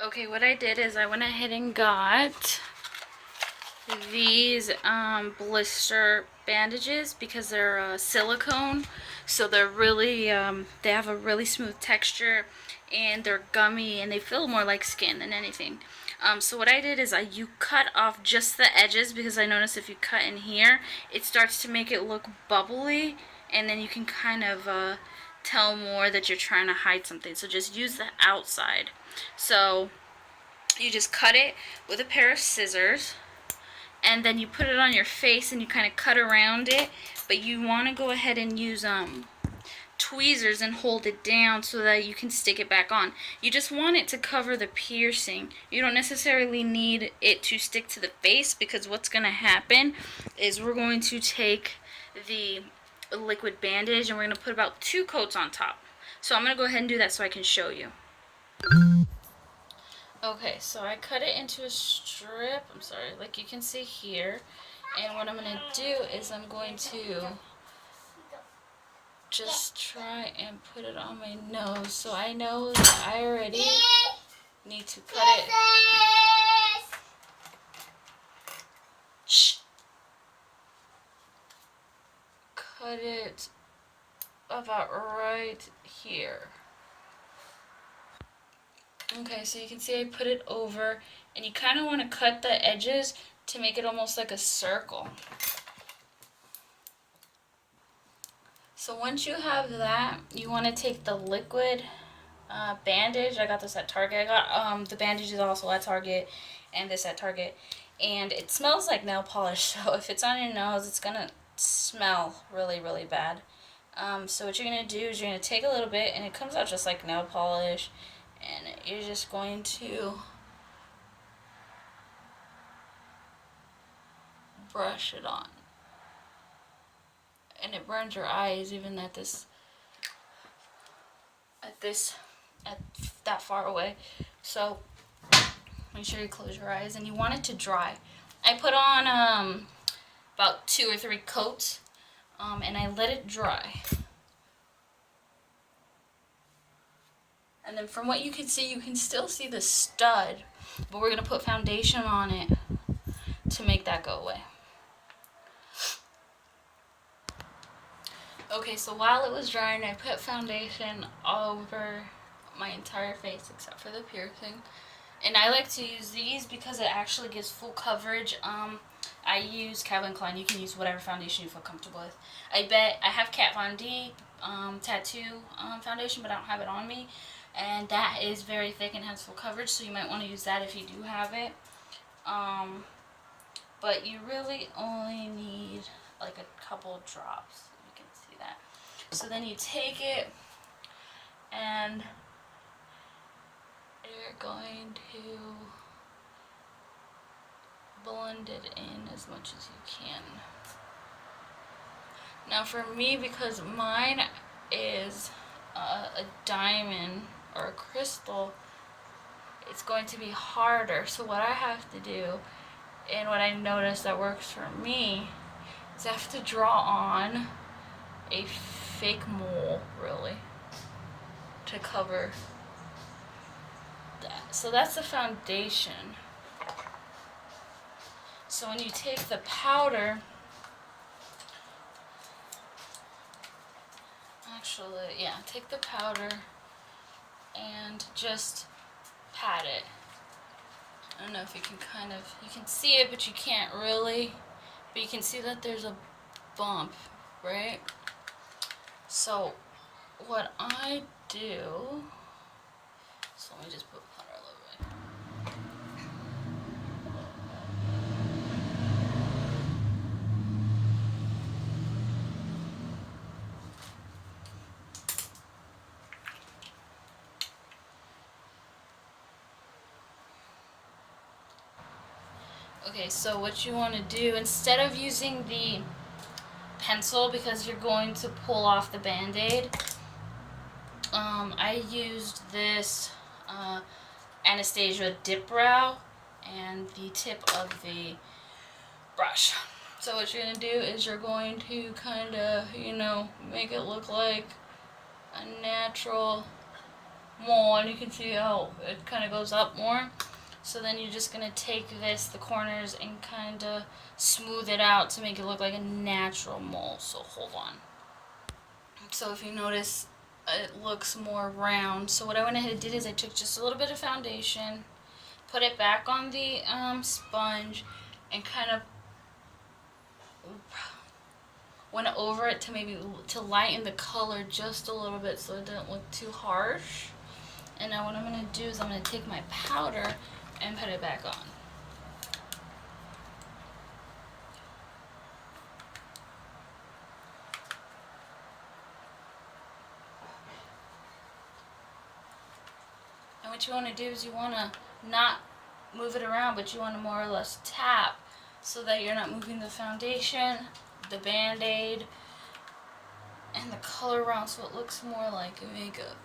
Okay, what I did is I went ahead and got these blister bandages because they're silicone, so they're really they have a really smooth texture, and they're gummy and they feel more like skin than anything. So what I did is you cut off just the edges, because I noticed if you cut in here it starts to make it look bubbly, and then you can kind of tell more that you're trying to hide something. So just use the outside. So you just cut it with a pair of scissors, and then you put it on your face and you kind of cut around it, but you want to go ahead and use tweezers and hold it down so that you can stick it back on. You just want it to cover the piercing. You don't necessarily need it to stick to the face, because what's going to happen is we're going to take the liquid bandage and we're going to put about 2 coats on top. So I'm going to go ahead and do that so I can show you. Okay, so I cut it into a strip, I'm sorry, like you can see here. And what I'm going to do is I'm going to just try and put it on my nose. So I know that I already need to cut it. Shh. Cut it about right here. Okay, so you can see I put it over, and you kind of want to cut the edges to make it almost like a circle. So once you have that, you want to take the liquid bandage. I got this at Target. I got the bandages also at Target, and this at Target. And it smells like nail polish, so if it's on your nose, it's going to smell really, really bad. So what you're going to do is you're going to take a little bit, and it comes out just like nail polish, and you're just going to brush it on. And it burns your eyes even at that far away. So make sure you close your eyes, and you want it to dry. I put on about 2 or 3 coats, and I let it dry. And then from what you can see, you can still see the stud, but we're going to put foundation on it to make that go away. Okay, so while it was drying, I put foundation all over my entire face except for the piercing. And I like to use these because it actually gives full coverage. I use Calvin Klein. You can use whatever foundation you feel comfortable with. I have Kat Von D tattoo foundation, but I don't have it on me. And that is very thick and has full coverage, so you might want to use that if you do have it. But you really only need like a couple drops. You can see that. So then you take it and you're going to blend it in as much as you can. Now for me, because mine is a diamond or a crystal, it's going to be harder. So what I have to do, and what I noticed that works for me, is I have to draw on a fake mole, really, to cover that. So that's the foundation. So when you take the powder, take the powder and just pat it. I don't know if you can you can see it, but you can't really. But you can see that there's a bump, right? So what I do, so let me just put powder a little bit. Okay, so what you want to do, instead of using the pencil because you're going to pull off the band-aid, I used this Anastasia Dip Brow and the tip of the brush. So what you're going to do is you're going to kind of, make it look like a natural mole, and you can see how it kind of goes up more. So then you're just going to take the corners, and kind of smooth it out to make it look like a natural mole. So hold on. So if you notice, it looks more round. So what I went ahead and did is I took just a little bit of foundation, put it back on the sponge, and kind of went over it to maybe to lighten the color just a little bit so it didn't look too harsh. And now what I'm going to do is I'm going to take my powder and put it back on. And what you want to do is you want to not move it around, but you want to more or less tap so that you're not moving the foundation, the Band-Aid, and the color around so it looks more like makeup.